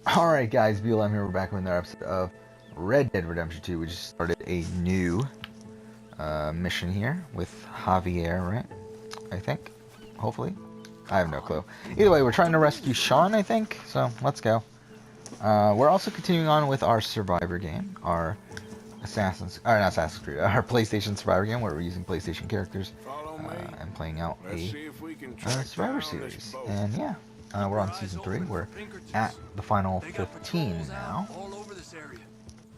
Alright guys, BLM here, we're back with another episode of Red Dead Redemption 2. We just started a new mission here with Javier, right? I think. Hopefully. I have no clue. Either way, we're trying to rescue Sean, I think. So, let's go. We're also continuing on with our Survivor game. Our not Assassin's Creed, our PlayStation Survivor game, where we're using PlayStation characters and playing out a Survivor series. And yeah, we're on Season 3. We're at the final 15 now. All over this area.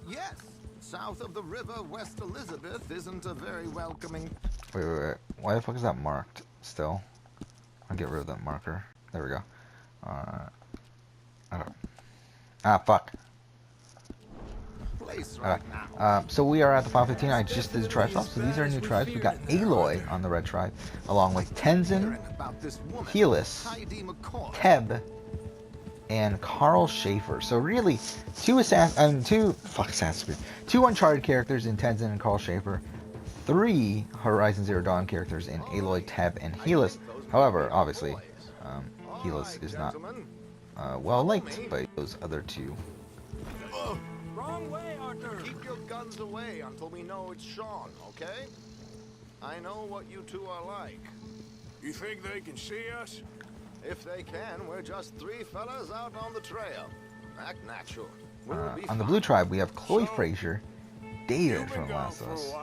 Yes, south of the river, West Elizabeth isn't a very welcoming. Wait. Why the fuck is that marked still? I'll get rid of that marker. There we go. I don't. Ah, fuck. Place right now. So we are at the final 15. I just did the tribe swap. So these are new tribes. We got Aloy on the red tribe, along with Tenzin, Helis, Teb, and Carl Schaefer. So really, two Uncharted characters in Tenzin and Carl Schaefer, 3 Horizon Zero Dawn characters in Aloy, Teb, and Helis. However, obviously, Helis is not well liked by those other 2. Wrong way, Arthur. Keep your guns away until we know it's Sean, okay? I know what you two are like. You think they can see us? If they can, we're just 3 fellas out on the trail. Act natural. On the blue tribe, we have Chloe Frazier, David from Last of Us,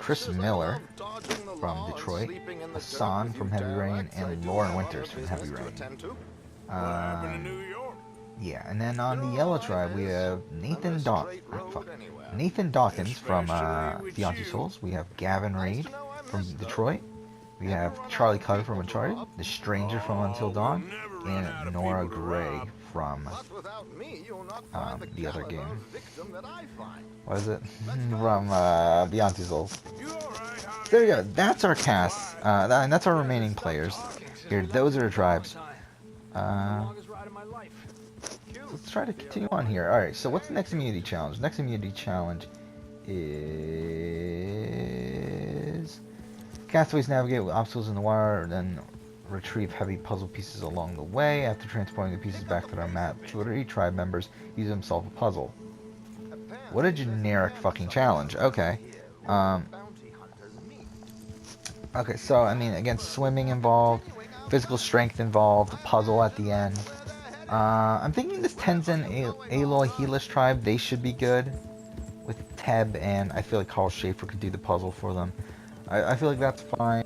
Chris Miller from Detroit, Hassan from Heavy Rain, and Lauren Winters from Heavy Rain. Yeah, and then on the yellow tribe, we have Nathan Dawkins from Beyond Souls. We have Gavin Reed from Detroit. We have Charlie Cutter from Uncharted, The Stranger from Until Dawn, and Nora Gray from the other game. What is it? From Beyond Two Souls. There we go. That's our cast. And that's our remaining players. Here, those are the tribes. Let's try to continue on here. Alright, so what's the next immunity challenge? Next immunity challenge is castaways navigate with obstacles in the water, then retrieve heavy puzzle pieces along the way. After transporting the pieces back to their map, 3 tribe members use them to solve a puzzle. What a generic fucking challenge. Okay. Okay, so, I mean, again, swimming involved, physical strength involved, puzzle at the end. I'm thinking this Tenzin, Aloy, Helis tribe, they should be good with Teb, and I feel like Carl Schaefer could do the puzzle for them. I feel like that's fine.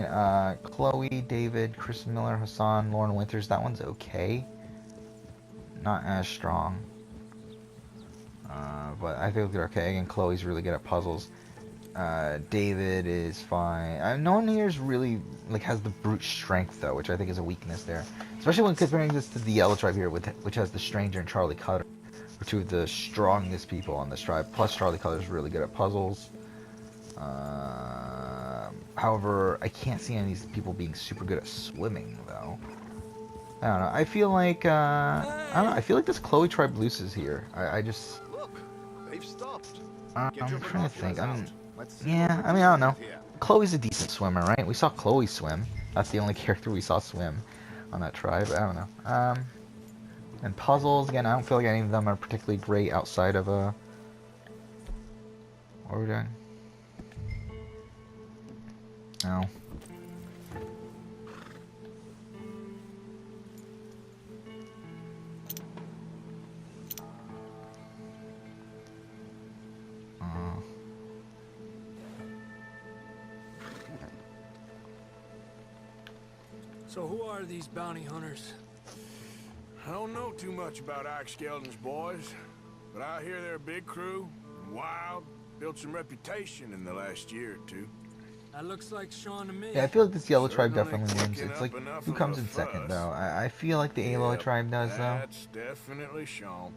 Chloe, David, Chris Miller, Hassan, Lauren Winters, that one's okay. Not as strong. But I feel like they're okay. Again, Chloe's really good at puzzles. David is fine. No one here is really like has the brute strength though, which I think is a weakness there. Especially when comparing this to the yellow tribe here, which has the Stranger and Charlie Cutter, are 2 of the strongest people on this tribe. Plus, Charlie Cutter is really good at puzzles. However, I can't see any of these people being super good at swimming though. I don't know. I feel like I don't know. I feel like this Chloe tribe loses here. I just. Look, they've stopped. I'm trying to think. I don't know. Chloe's a decent swimmer, right? We saw Chloe swim. That's the only character we saw swim on that tribe. I don't know. And puzzles, again, I don't feel like any of them are particularly great outside of what are we doing? No. So who are these bounty hunters? I don't know too much about Ike Skeldon's boys, but I hear they're a big crew, wild, built some reputation in the last year or 2. That looks like Sean to me. Yeah, I feel like this yellow tribe definitely wins. It's like, who comes in second, though? I feel like the Aloy tribe does, though. That's definitely Sean.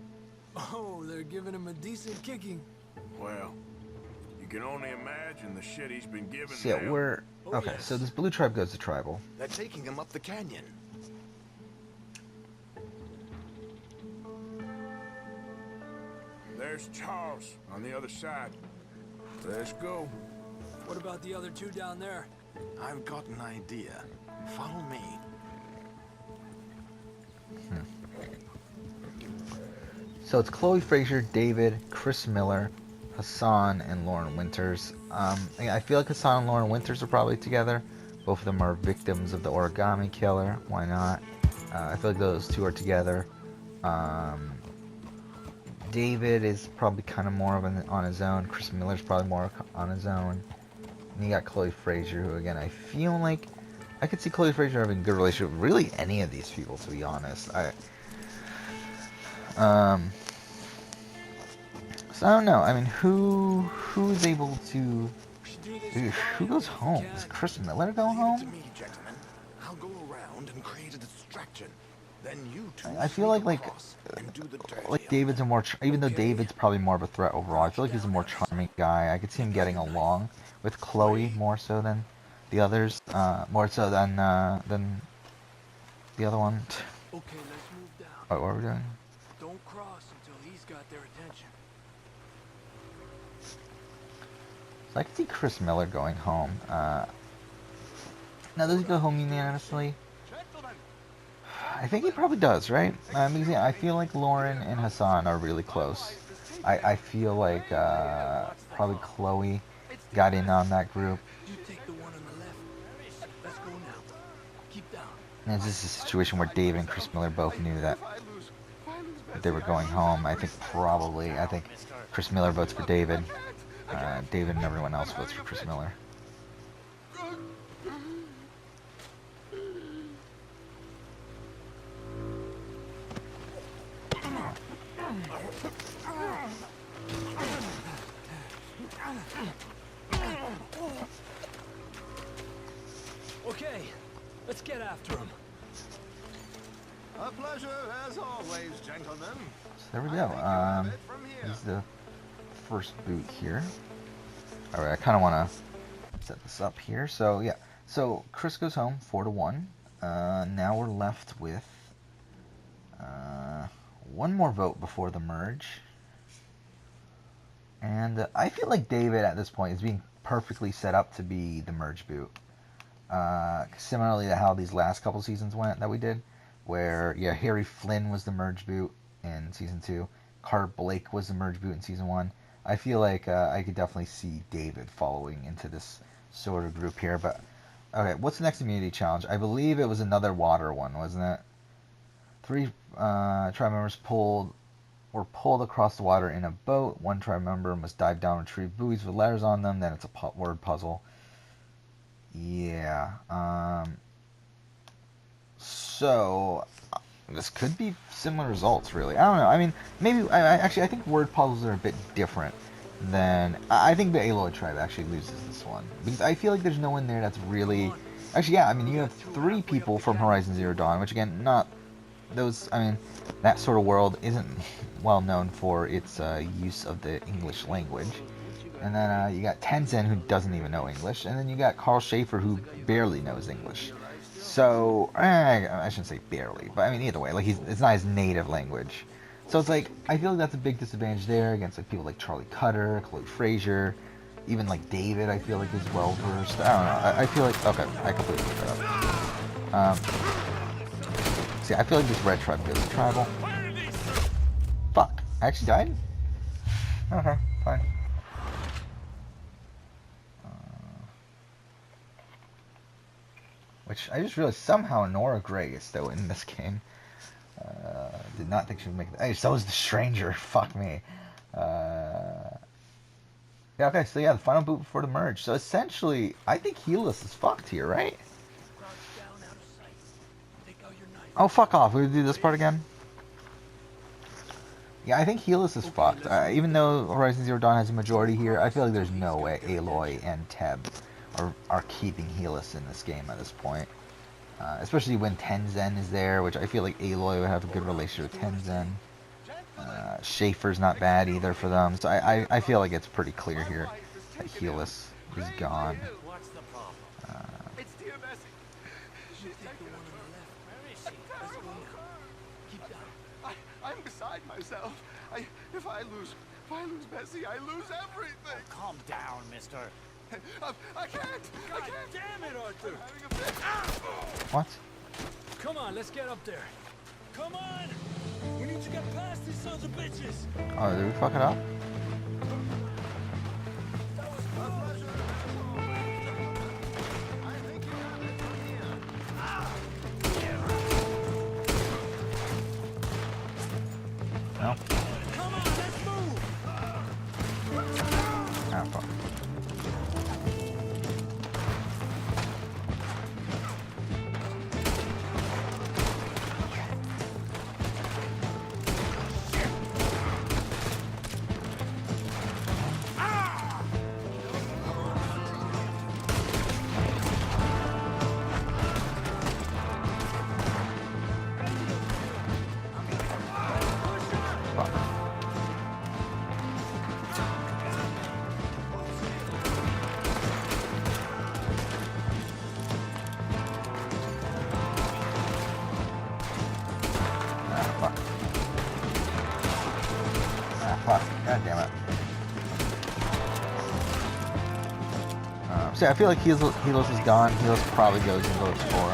Oh, they're giving him a decent kicking. Well, you can only imagine the shit he's been given. So yeah, we're... Okay, so this blue tribe goes to tribal. They're taking him up the canyon. There's Charles on the other side. Let's go. What about the other 2 down there? I've got an idea. Follow me. So it's Chloe Fraser, David, Chris Miller, Hassan, and Lauren Winters. I feel like Hassan and Lauren Winters are probably together. Both of them are victims of the origami killer. Why not? I feel like those two are together. David is probably kind of more of on his own. Chris Miller's probably more on his own. And you got Chloe Fraser, who again I feel like I could see Chloe Fraser having a good relationship with really any of these people, to be honest. So I don't know. I mean, who's able to? Who goes home? Does Chris Miller go home? To me, gentlemen. I'll go around and create a distraction. Then you two I feel like sneak across and do the dirty. David's a more even though David's probably more of a threat overall. I feel like he's a more charming guy. I could see him getting along with Chloe more so than the others. More so than the other one. Okay, let's move down. What are we doing? Don't cross until he's got their attention. So I could see Chris Miller going home. Now does he go home unanimously? I think he probably does, right? Because yeah, I feel like Lauren and Hassan are really close. I feel like probably Chloe got in on that group. You take the one on the left. Let's go now. Keep down. And this is a situation where David and Chris Miller both knew that they were going home. I think Chris Miller votes for David. David and everyone else votes for Chris Miller. Okay, let's get after him. A pleasure as always, gentlemen. So there we go. This is the first boot here. Alright, I kind of want to set this up here. So yeah, so Chris goes home 4-1. Now we're left with one more vote before the merge. And I feel like David at this point is being perfectly set up to be the merge boot. Similarly to how these last couple seasons went that we did, where yeah, Harry Flynn was the merge boot in season 2, Carter Blake was the merge boot in season 1. I feel like I could definitely see David following into this sort of group here. But okay, what's the next immunity challenge? I believe it was another water one, wasn't it? 3 tribe members were pulled across the water in a boat. 1 tribe member must dive down and retrieve buoys with letters on them. Then it's a word puzzle. Yeah. So this could be similar results, really. I don't know. I mean, maybe. I think word puzzles are a bit different than. I think the Aloy tribe actually loses this one because I feel like there's no one there that's really. Actually, yeah. I mean, you have 3 people from Horizon Zero Dawn, which again, not those. I mean, that sort of world isn't well known for its use of the English language. And then you got Tenzin, who doesn't even know English, and then you got Carl Schaefer, who barely knows English. So I shouldn't say barely, but I mean either way, like it's not his native language. So it's like I feel like that's a big disadvantage there against like people like Charlie Cutter, Chloe Fraser, even like David. I feel like is well versed. I don't know. I feel like okay, I completely looked that up. See, I feel like this red tribe goes tribal. Fuck, I actually died. Okay, fine. Which I just realized somehow Nora Gray is still in this game. Did not think she would make it. Hey, so is the stranger. Fuck me. Yeah, okay, so yeah, the final boot before the merge. So essentially, I think Helis is fucked here, right? Oh, fuck off. We're gonna do this part again? Yeah, I think Helis is fucked. Even though Horizon Zero Dawn has a majority here, I feel like there's no way Aloy and Teb are keeping Helis in this game at this point. Especially when Tenzin is there, which I feel like Aloy would have a good relationship with Tenzin. Schaefer's not bad either for them, so I feel like it's pretty clear here that Helis is gone. I'm beside myself. If I lose Bessie, I lose everything. Oh, calm down, mister. I can't. Damn it, Arthur! I'm having a fit. What? Come on, let's get up there. Come on! We need to get past these sons of bitches. Oh, did we fuck it up? No? Come on, let's move. Ah, fuck. Fuck. Ah, fuck. Ah, fuck. God damn it. See, I feel like Helos is gone. Helos probably goes and goes for,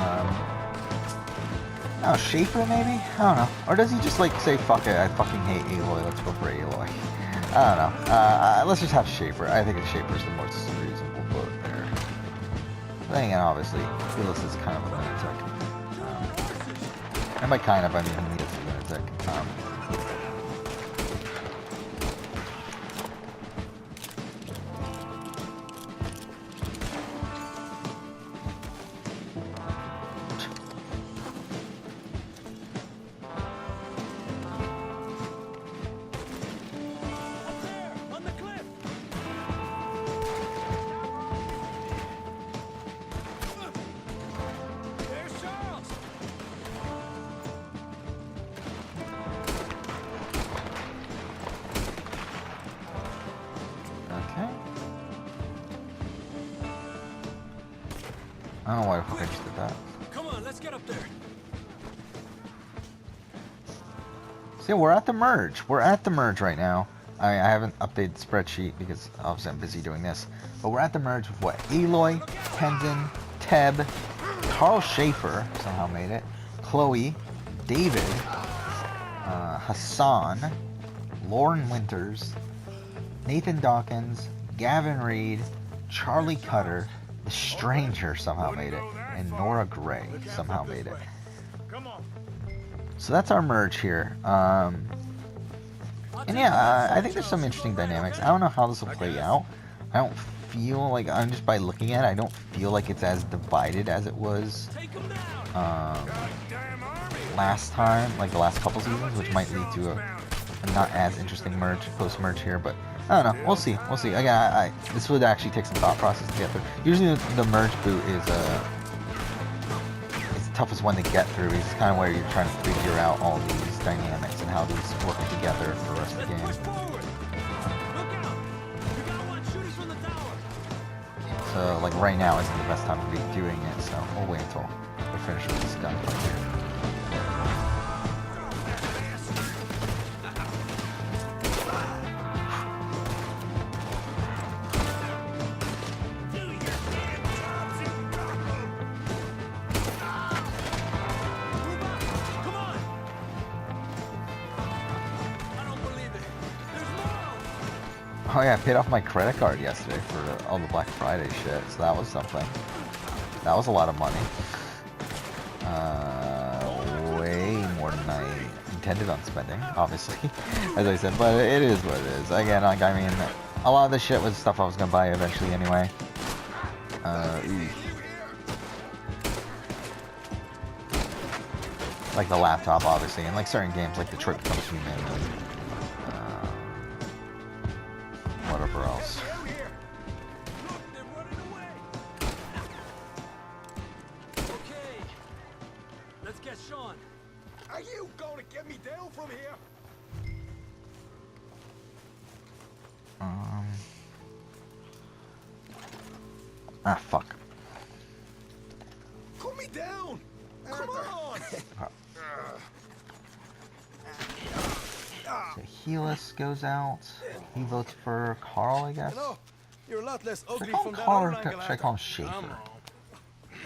oh, Schaefer maybe? I don't know. Or does he just like say, fuck it, I fucking hate Aloy, let's go for Aloy. I don't know. Let's just have Schaefer. I think Schaefer's the most reasonable vote there. Then again, obviously, Helos is kind of a lunatic. And by kind of, I mean he is a lunatic. Up there, on the cliff. There's Charles. Okay. I don't know why the fuck I just did that. Come on, let's get up there. See, we're at the merge. We're at the merge right now. I haven't updated the spreadsheet because obviously I'm busy doing this. But we're at the merge with what? Aloy, Tenzin, Teb, Carl Schaefer somehow made it, Chloe, David, Hassan, Lauren Winters, Nathan Dawkins, Gavin Reed, Charlie Cutter, The Stranger somehow made it, and Nora Gray somehow made it. Come on. So that's our merge here. And yeah, I think there's some interesting dynamics. I don't know how this will play out. I don't feel like, I'm just by looking at it, I don't feel like it's as divided as it was Take them down. last time, like the last couple seasons, which might lead to a not as interesting merge, post-merge here, but I don't know. We'll see. We'll see. Again, this would actually take some thought process to get through. Usually the merge boot is the toughest one to get through. It's kind of where you're trying to figure out all these dynamics and how these work together for the rest of the Let's push game. forward. Look out. We got one shooting from the tower. So, like, right now isn't the best time to be doing it, so we'll wait until we finish with this gunfight here. Move up. Come on. I don't believe it. There's more. Oh yeah, I paid off my credit card yesterday for all the Black Friday shit, so that was something. That was a lot of money. Way more than I intended on spending, obviously, as I said, but it is what it is. Again, like, I mean, a lot of this shit was stuff I was gonna buy eventually anyway. Like the laptop, obviously, and like certain games like Detroit Become Human and whatever else. Look, they're running away. Okay. Let's get Sean. Are you going to get me down from here? Fuck. Put me down. Come on. So Helis goes out. He votes for Carl, I guess. You know, you're a lot less Should I ugly call from him that Carl or other angle. should I call him Come Schaefer? on.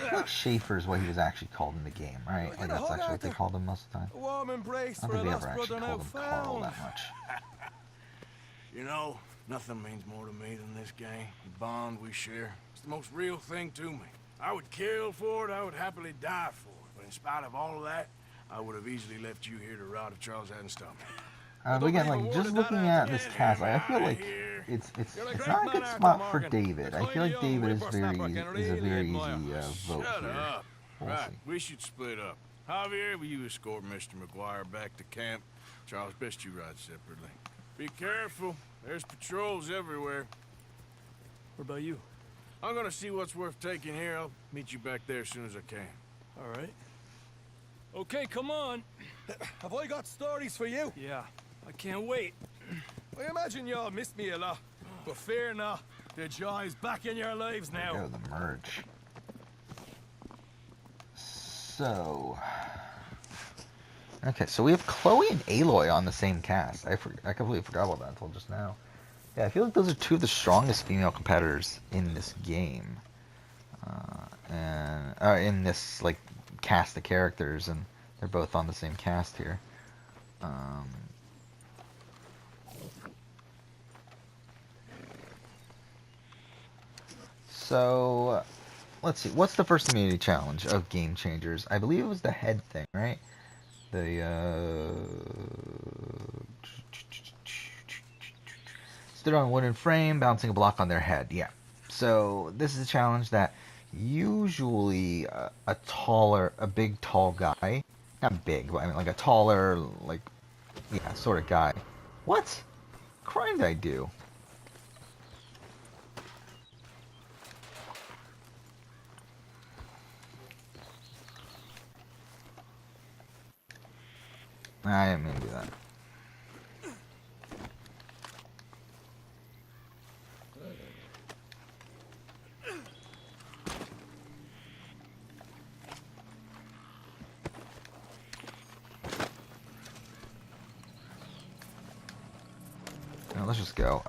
I feel like Schaefer is what he was actually called in the game, right? Like that's actually what they called him most of the time. A warm embrace I don't for a think they lost ever actually brother now called him Carl found. that much. You know, nothing means more to me than this gang. The bond we share. It's the most real thing to me. I would kill for it, I would happily die for it. But in spite of all of that, I would have easily left you here to rot if Charles hadn't stopped me. But again, like just looking at this cast, like, I feel like it's not a good spot for David. I feel like David is a very easy vote Shut here. up. We'll Right, see. we should split up. Javier, will you escort Mr. McGuire back to camp? Charles, best you ride separately. Be careful. There's patrols everywhere. What about you? I'm gonna see what's worth taking here. I'll meet you back there as soon as I can. All right. Okay, come on. Have I got stories for you? Yeah, I can't wait. I imagine y'all missed me a lot, but fear not, the joy's back in your lives now. Go the merge. So, okay, so we have Chloe and Aloy on the same cast. I completely forgot about that until just now. Yeah, I feel like those are two of the strongest female competitors in this game, and in this like cast of characters, and they're both on the same cast here. So, let's see. What's the first immunity challenge of Game Changers? I believe it was the head thing, right? The stood on a wooden frame, bouncing a block on their head. Yeah. So this is a challenge that usually a big, tall guy, not big, but I mean like a taller, like, yeah, sort of guy. What crime did I do? I didn't mean to do that. Now, let's just go.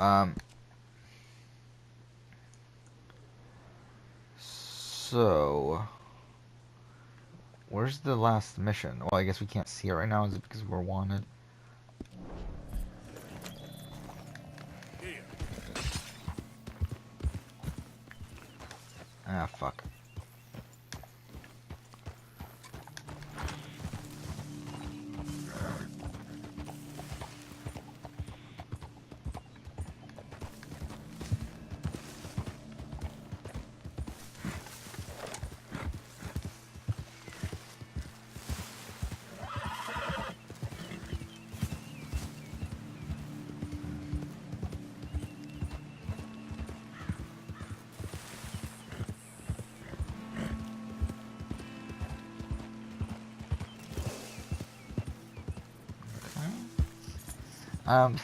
So, where's the last mission? Well, I guess we can't see it right now. Is it because we're wanted? Ah, fuck.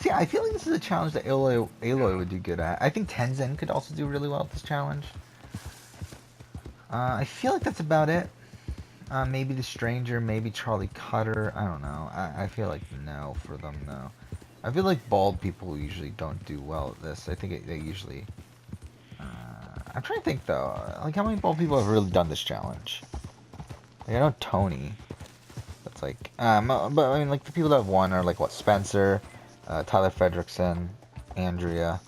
See, I feel like this is a challenge that Aloy would do good at. I think Tenzin could also do really well at this challenge. I feel like that's about it. Maybe the Stranger, maybe Charlie Cutter. I don't know. I feel like no for them, no. I feel like bald people usually don't do well at this. I think they usually... I'm trying to think, though. Like, how many bald people have really done this challenge? Like, I know Tony. That's like... but, I mean, like, the people that have won are, like, what, Spencer... Tyler Fredrickson, Andrea.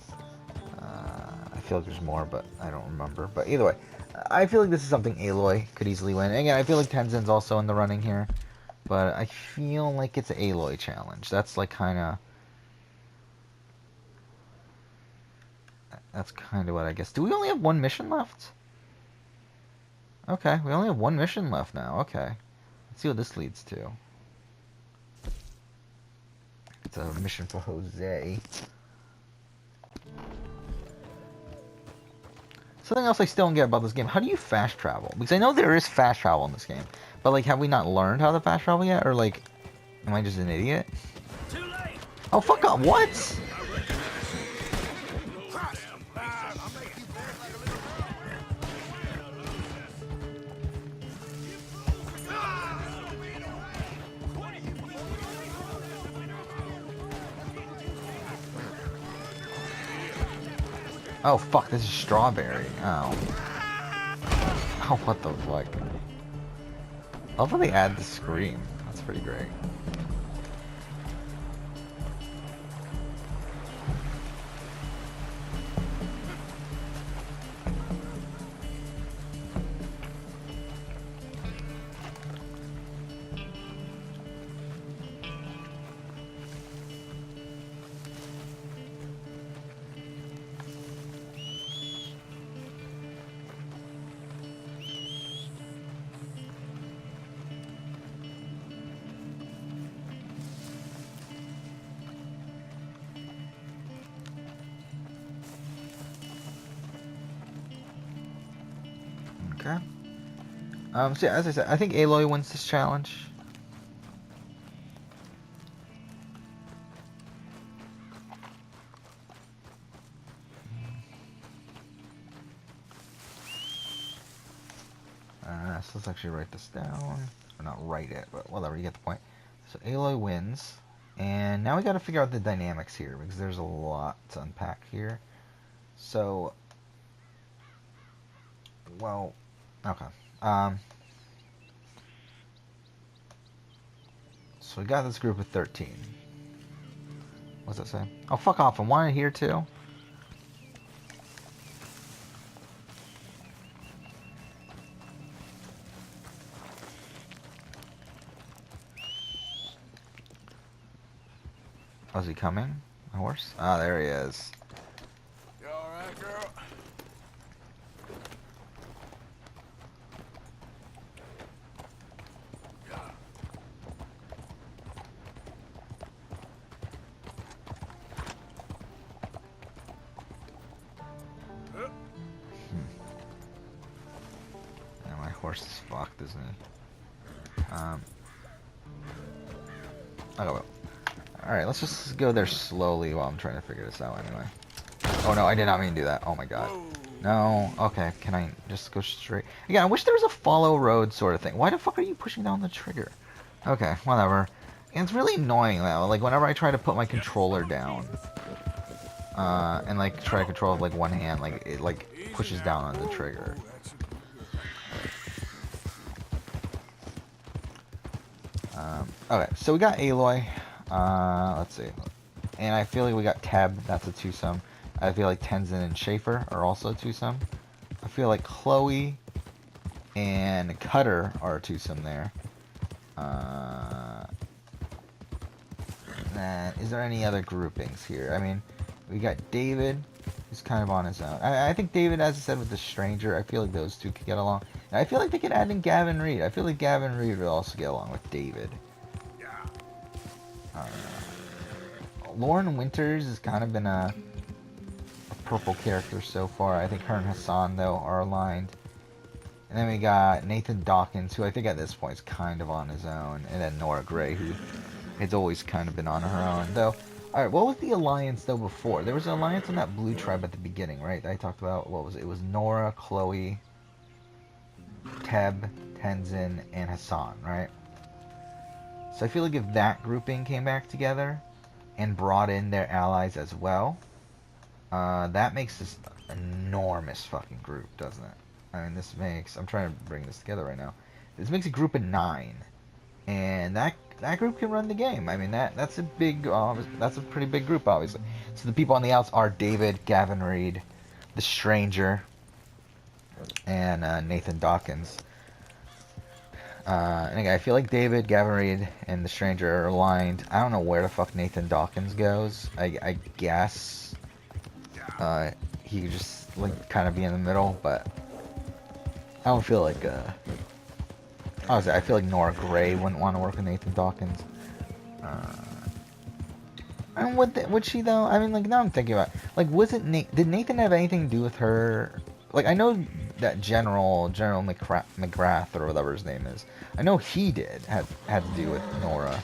I feel like there's more, but I don't remember. But either way, I feel like this is something Aloy could easily win. And again, I feel like Tenzin's also in the running here, but I feel like it's an Aloy challenge. That's like that's kind of what I guess. Do we only have one mission left? Okay, we only have one mission left now. Okay, let's see what this leads to. It's a mission for Jose. Something else I still don't get about this game. How do you fast travel? Because I know there is fast travel in this game. But, like, have we not learned how to fast travel yet? Or, like, am I just an idiot? Too late. Oh, fuck off. What? Oh fuck, this is Strawberry. Oh. What the fuck? I love how they add the scream. That's pretty great. Okay. So yeah, as I said, I think Aloy wins this challenge. So let's actually write this down. Or not write it, but whatever, you get the point. So Aloy wins. And now we gotta figure out the dynamics here, because there's a lot to unpack here. So, well, okay. So we got this group of 13. What's that say? Oh, fuck off. I'm wanted here too. Oh, is he coming? A horse? Ah, there he is. You alright, girl? Yeah, my horse is fucked, isn't he? Okay, well. Alright, let's just go there slowly while I'm trying to figure this out anyway. Oh no, I did not mean to do that. Oh my god. No, okay, can I just go straight? Again, I wish there was a follow road sort of thing. Why the fuck are you pushing down the trigger? Okay, whatever. And it's really annoying though, like whenever I try to put my controller down, and like try to control with like one hand, like it like pushes down on the trigger. Okay, so we got Aloy. Let's see. And I feel like we got Teb, that's a twosome. I feel like Tenzin and Schaefer are also a twosome. I feel like Chloe and Cutter are a twosome there. Is there any other groupings here? I mean, we got David, who's kind of on his own. I think David, as I said, with the Stranger, I feel like those two could get along. And I feel like they could add in Gavin Reed. I feel like Gavin Reed would also get along with David. Lauren Winters has kind of been a purple character so far. I think her and Hassan, though, are aligned. And then we got Nathan Dawkins, who I think at this point is kind of on his own. And then Nora Gray, who has always kind of been on her own. Though, alright, what was the alliance, though, before? There was an alliance on that blue tribe at the beginning, right? I talked about, what was it? It was Nora, Chloe, Teb, Tenzin, and Hassan, right? So I feel like if that grouping came back together and brought in their allies as well, that makes this enormous fucking group, doesn't it? I mean, this makes... I'm trying to bring this together right now. This makes a group of 9. And that group can run the game. I mean, that's a big... that's a pretty big group, obviously. So the people on the outs are David, Gavin Reed, the Stranger, and Nathan Dawkins. And again, I feel like David, Gavin Reed, and the Stranger are aligned. I don't know where the fuck Nathan Dawkins goes. I guess he could just like kind of be in the middle, but I don't feel like honestly, I feel like Nora Gray wouldn't want to work with Nathan Dawkins. And would she though? I mean, like now I'm thinking about it, like did Nathan have anything to do with her? Like I know that General McGrath or whatever his name is. I know he had to do with Nora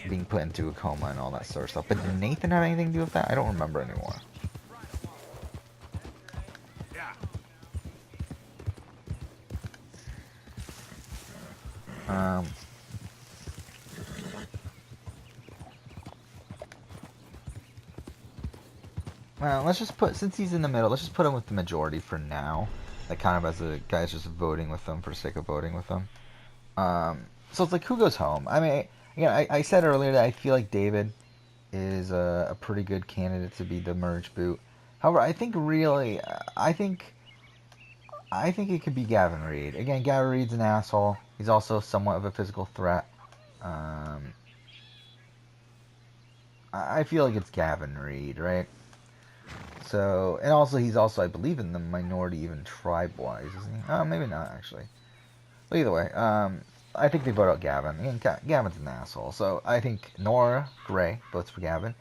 being put into a coma and all that sort of stuff. But did Nathan have anything to do with that? I don't remember anymore. Well, let's just put, since he's in the middle, let's just put him with the majority for now. Like, kind of as a guy's just voting with them for the sake of voting with them. So it's like, who goes home? I mean, again, I said earlier that I feel like David is a pretty good candidate to be the merge boot. However, I think really, I think it could be Gavin Reed. Again, Gavin Reed's an asshole. He's also somewhat of a physical threat. I feel like it's Gavin Reed, right? So, and also he's also, I believe, in the minority even tribe-wise, isn't he? Oh, maybe not, actually. But either way, I think they vote out Gavin. Again, Gavin's an asshole. So I think Nora Gray votes for Gavin.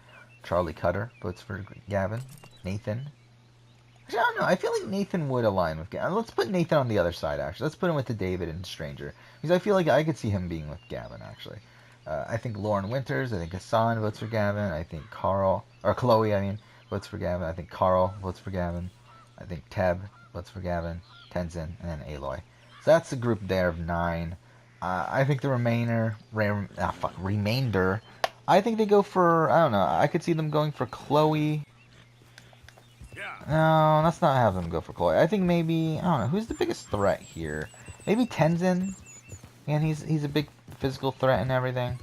Charlie Cutter votes for Gavin. Nathan. Actually, I don't know. I feel like Nathan would align with Gavin. Let's put Nathan on the other side, actually. Let's put him with the David and Stranger. Because I feel like I could see him being with Gavin, actually. I think Lauren Winters, I think Hassan votes for Gavin. I think Chloe, votes for Gavin. I think Carl votes for Gavin. I think Teb votes for Gavin. Tenzin, and then Aloy. So that's the group there of 9. I think the remainder, I think they go for, I don't know, I could see them going for Chloe. No, let's not have them go for Chloe. I think maybe, I don't know, who's the biggest threat here? Maybe Tenzin. And he's a big physical threat and everything.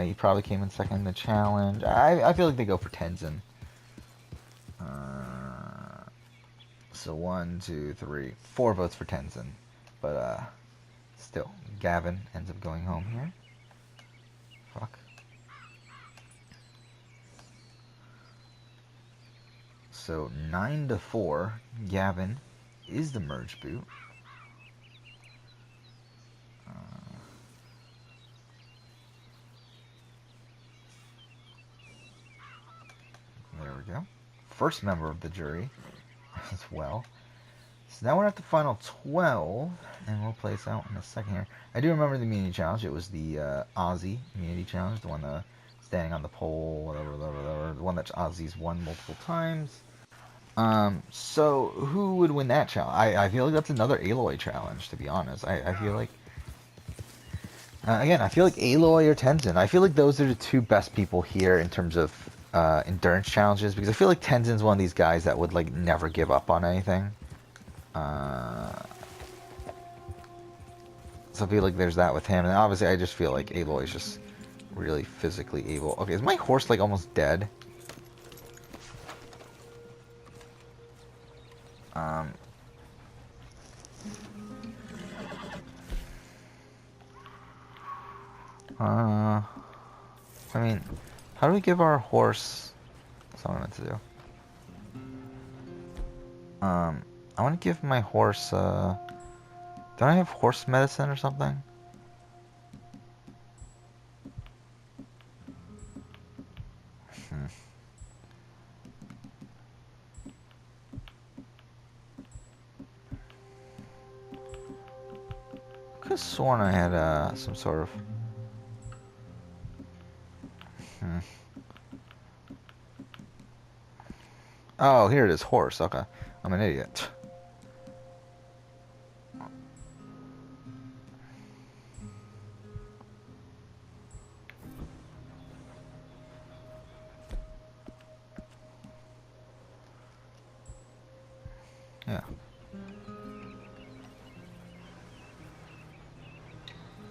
He probably came in second in the challenge. I feel like they go for Tenzin. So 1, 2, 3, 4 votes for Tenzin. But still, Gavin ends up going home here. Fuck. So 9-4, Gavin is the merge boot. There we go. First member of the jury as well. So now we're at the final 12, and we'll play this out in a second here. I do remember the immunity challenge. It was the Ozzy immunity challenge, the one standing on the pole, whatever, the one that Ozzy's won multiple times. So who would win that challenge? I feel like that's another Aloy challenge, to be honest. I feel like, again, I feel like Aloy or Tenzin. I feel like those are the two best people here in terms of endurance challenges, because I feel like Tenzin's one of these guys that would like never give up on anything. So I feel like there's that with him, and obviously I just feel like Aloy is just really physically able. Okay, is my horse like almost dead? I mean, how do we give our horse? That's what I meant to do. I want to give my horse, don't I have horse medicine or something? I could have sworn I had, some sort of... Oh, here it is, horse. Okay. I'm an idiot. Yeah.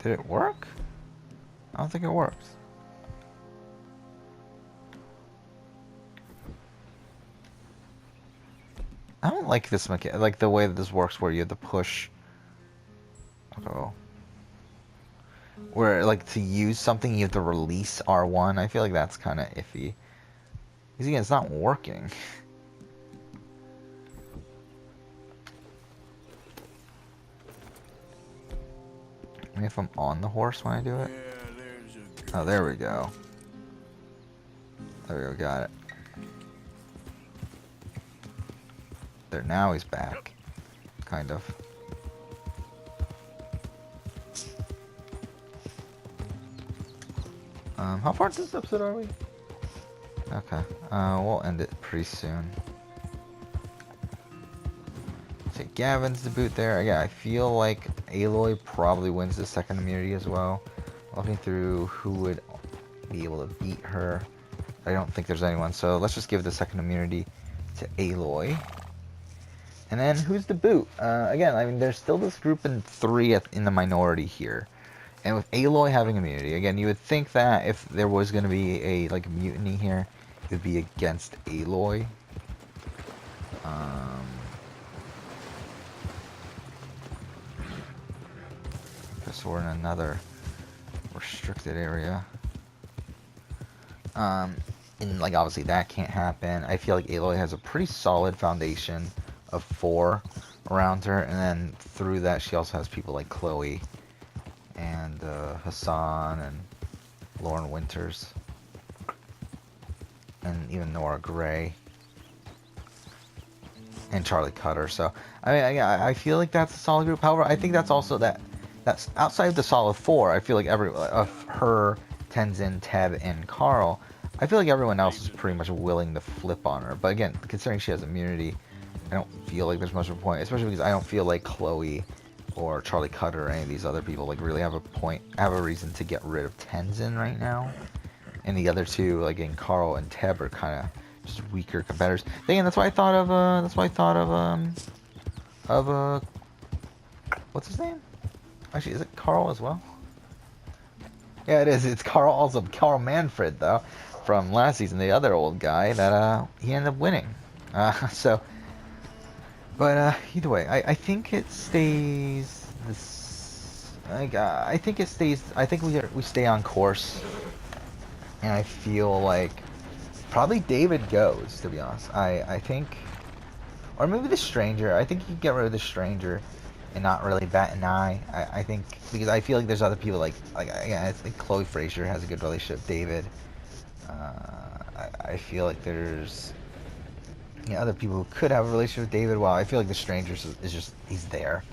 Did it work? I don't think it worked. I don't like this mechanic, like the way that this works, where you have to push. Oh. Where, like, to use something, you have to release R1. I feel like that's kind of iffy. Because again, it's not working. Maybe if I'm on the horse when I do it. Oh, there we go. There we go, got it. There, now he's back. Kind of. How far into this episode are we? Okay, we'll end it pretty soon. So Gavin's the boot there. Yeah, I feel like Aloy probably wins the second immunity as well. Looking through who would be able to beat her. I don't think there's anyone, so let's just give the second immunity to Aloy. And then who's the boot? Again, I mean, there's still this group in 3 in the minority here. And with Aloy having immunity, again, you would think that if there was going to be a like mutiny here, it would be against Aloy. Guess we're in another restricted area. And like obviously that can't happen. I feel like Aloy has a pretty solid foundation of 4 around her, and then through that she also has people like Chloe and Hassan and Lauren Winters and even Nora Gray and Charlie Cutter. So I mean, I feel like that's a solid group. However, I think that's also that's outside of the solid 4. I feel like of her, Tenzin, Teb, and Carl, I feel like everyone else is pretty much willing to flip on her. But again, considering she has immunity, I don't feel like there's much of a point, especially because I don't feel like Chloe or Charlie Cutter or any of these other people like really have a reason to get rid of Tenzin right now. And the other two, like in Carl and Teb, are kind of just weaker competitors. Again, that's why I thought of what's his name? Actually, is it Carl as well? Yeah, it is. It's Carl. Also, Carl Manfred though, from last season, the other old guy that he ended up winning. But either way, I think it stays this. I think it stays. I think we stay on course, and I feel like probably David goes. To be honest, I think, or maybe the Stranger. I think you get rid of the Stranger, and not really bat an eye. I think because I feel like there's other people like yeah, it's like Chloe Fraser has a good relationship with David. I feel like there's other people who could have a relationship with David. Well, I feel like the Stranger is just, he's there.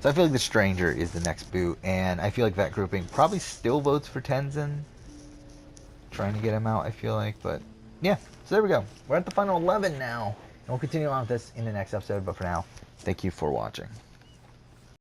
So I feel like the Stranger is the next boot, and I feel like that grouping probably still votes for Tenzin. Trying to get him out, I feel like, but yeah. So there we go. We're at the final 11 now, and we'll continue on with this in the next episode, but for now, thank you for watching.